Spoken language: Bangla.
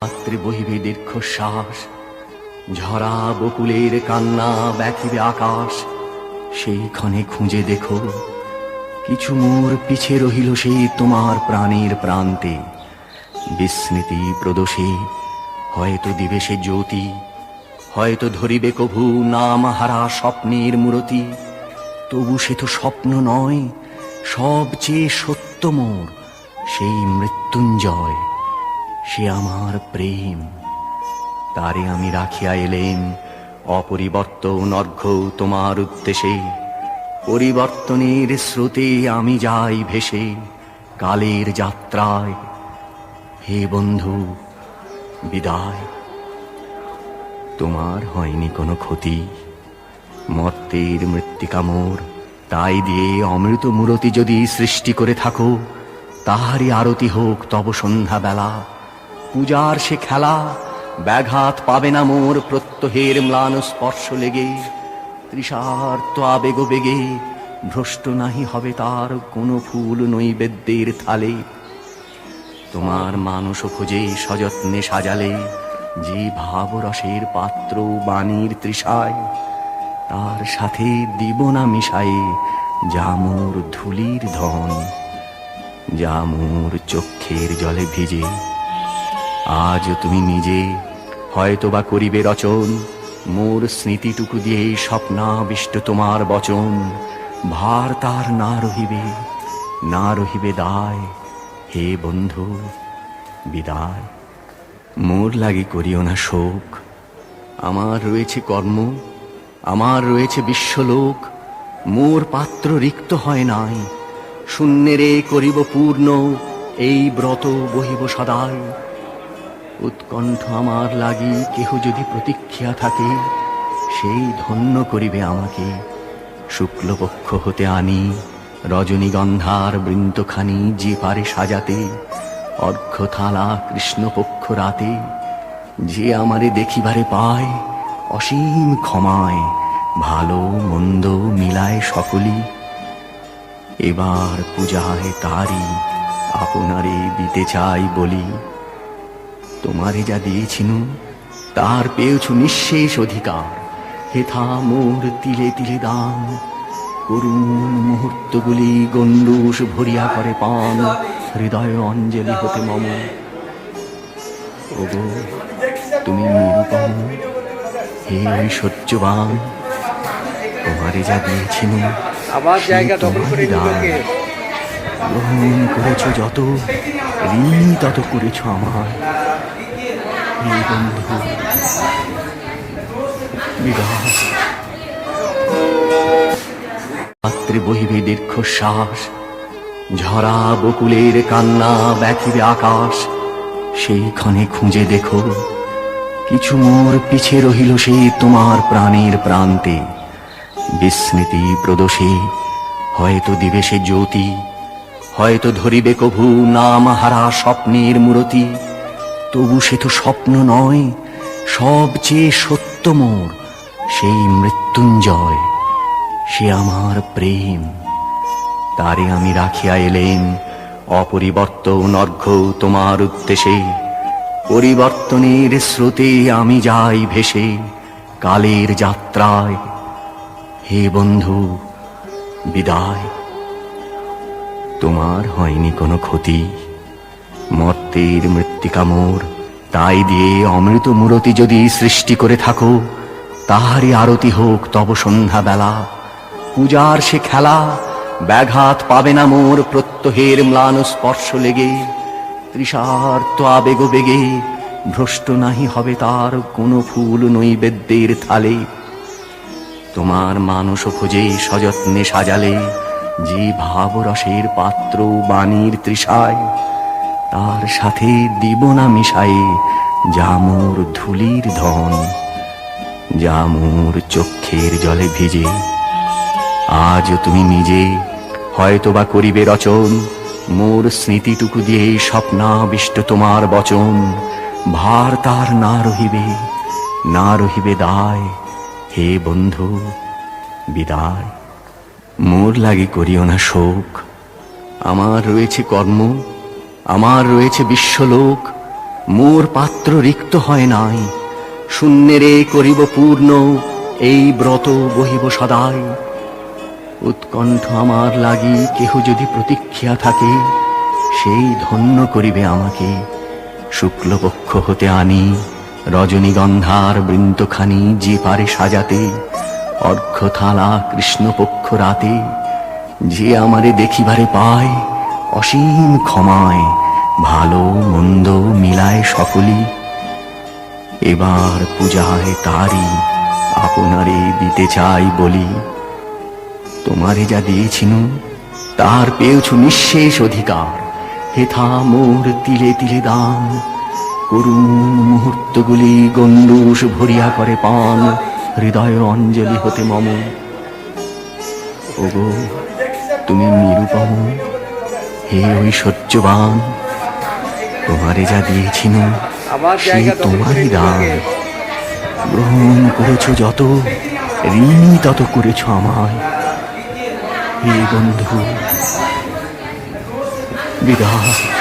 রাত্রে বহিবে দীর্ঘশ্বাস, ঝরা বকুলের কান্না ব্যথিবে আকাশ। সেইখানে খুঁজে দেখো, কিছু মোর পিছে রহিল সেই তোমার প্রাণের প্রান্তে। বিস্মৃতি প্রদোষে হয়তো দিবে সে জ্যোতি, হয়তো ধরিবে কভু নাম হারা স্বপ্নের মূরতি। তবু সে তো স্বপ্ন নয়, সবচেয়ে সত্য মোর সেই মৃত্যুঞ্জয়। সে আমার প্রেম, তারে আমি রাখিয়া এলেম অপরিবর্তন অর্ঘ্য তোমার উদ্দেশে। পরিবর্তনের স্রোতে আমি যাই ভেসে কালের যাত্রায়। হে বন্ধু, বিদায়। তোমার হয়নি কোনো ক্ষতি, মর্তের মৃত্তিকা মোর, তাই দিয়ে অমৃত মূরতি যদি সৃষ্টি করে থাকো, তাহারই আরতি হোক তব সন্ধ্যা বেলা। পূজার সে খেলা ব্যাঘাত পাবে না মোর প্রত্যহের ম্লান স্পর্শ লেগে। তৃষার্ত আবেগ বেগে ভ্রষ্ট নাহি হবে তার কোনো ফুল নৈবেদ্যের থালে। তোমার মানস খোঁজে সযত্নে সাজালে যে ভাবরসের পাত্র বাণীর তৃষায়, তার সাথে দিব না মিশায়ে যা মোর ধুলির ধন, যা মোর চক্ষের জলে ভিজে। আজ তুমি নিজে হয়তোবা করিবে রচন মোর স্মৃতিটুকু দিয়ে স্বপ্নাবিষ্ট তোমার বচন। ভার তার না রহিবে, না রহিবে দায়। হে বন্ধু, বিদায়। মোর লাগি করিও না শোক, আমার রয়েছে কর্ম, আমার রয়েছে বিশ্বলোক। মোর পাত্র রিক্ত হয় নাই, শূন্যেরে করিব পূর্ণ এই ব্রত বহিব সদাই। উৎকণ্ঠ আমার লাগি কেহ যদি প্রতীক্ষা থাকে, সেই ধন্য করিবে আমাকে। শুক্লপক্ষ হতে আনি রজনীগন্ধার বৃন্তখানি যে পারে সাজাতে। অর্ঘ্য থালা কৃষ্ণপক্ষ রাতে যে আমারে দেখিবারে পায়, অসীম ক্ষমায় ভালো মন্দ মিলায় সকলি। এবার পূজায় তারি আপনারে দিতে চাই বলি। তোমারে যা দিয়েছিনু তার পেয়েছু নিঃশেষ অধিকার। হেথা মোর তিলে তিলে দান, করুণ মুহূর্তগুলি গণ্ডূষ ভরিয়া করে পান। হৃদয় অঞ্জলি হতে মম। ওগো তুমি নিরুপম, হে ঐশ্বর্যবান, তোমারে যা দিয়েছিনু আমার জায়গা দখল করে গ্রহণ করেছ যত, ঋণ তত করেছ আমার। হে বন্ধু, বিদায়। রাত্রে বহিবে দীর্ঘশ্বাস, ঝরা বকুলের কান্না ব্যথিবে আকাশ। সেইখানে খুঁজে দেখো, কিছু মোর পিছে রহিল সেই তোমার প্রাণের প্রান্তে। বিস্মৃতি প্রদোষে হয়তো দিবে সে জ্যোতি, হয়তো ধরিবে কভু নাম হারা স্বপ্নের মূরতি। তবু সে তো স্বপ্ন নয়, সবচেয়ে সত্য মোর সেই মৃত্যুঞ্জয়। সে আমার প্রেম, তারে আমি রাখিয়া এলেম অপরিবর্তন অর্ঘ্য তোমার উদ্দেশে। পরিবর্তনের স্রোতে আমি যাই ভেসে কালের যাত্রায়। হে বন্ধু, বিদায়। তোমার হয়নি কোনো ক্ষতি, মর্তের মৃত্তিকা মোর, তাই দিয়ে অমৃত মূরতি যদি সৃষ্টি করে থাকো, তাহারই আরতি হোক তব সন্ধ্যা বেলা। পূজার সে খেলা ব্যাঘাত পাবে না মোর প্রত্যহের ম্লান স্পর্শ লেগে। তৃষার্ত আবেগ বেগে ভ্রষ্ট নাহি হবে তার কোনো ফুল নৈবেদ্যের থালে। তোমার মানস খোঁজে সযত্নে সাজালে যে ভাবরসের পাত্র বাণীর তৃষায়, তার সাথে দিব না মিশায়ে যা মোর ধুলির ধন, যা মোর চক্ষের জলে ভিজে। আজ তুমি নিজে হয়তোবা করিবে রচন মোর স্মৃতিটুকু দিয়ে স্বপ্নাবিষ্ট তোমার বচন। ভার তার না রহিবে, না রহিবে দায়। হে বন্ধু, বিদায়। মোর লাগি করিও না শোক, আমার রয়েছে কর্ম, আমার রয়েছে বিশ্বলোক। মোর পাত্র রিক্ত হয় নাই, শূন্যেরে করিব পূর্ণ, এই ব্রত বহিব সদাই। উৎকণ্ঠ আমার লাগি কেহ যদি প্রতীক্ষা থাকে, সেই ধন্য করিবে আমাকে। শুক্লপক্ষ হতে আনি রজনীগন্ধার বৃন্তখানি, যে পারে সাজাতে অর্ঘ্য থালা কৃষ্ণপক্ষ রাতে। যে আমারে দেখিবারে পায় অসীম ক্ষমায়, ভালো মন্দ মিলায় সকলি। এবার পূজায় তারি আপনারে দিতে চাই বলি। তোমারে যা দিয়েছিনু তার পেয়েছো নিঃশেষ অধিকার, হেথা মোর তিলে তিলে দান। করুণ মুহূর্তগুলি গণ্ডূষ ভরিয়া করে পান, হৃদয়ের অঞ্জলি হতে মম। ওগো তুমি নিরুপম, হে ঐশ্বর্যবান, তোমারে যা দিয়েছিনু আমার সে জায়গা দখল করে তোমারই নিতে দান। গিয়ে গ্রহণ করেছ যত, ঋণী তত করেছ আমায়। হে বন্ধু, বিদায়।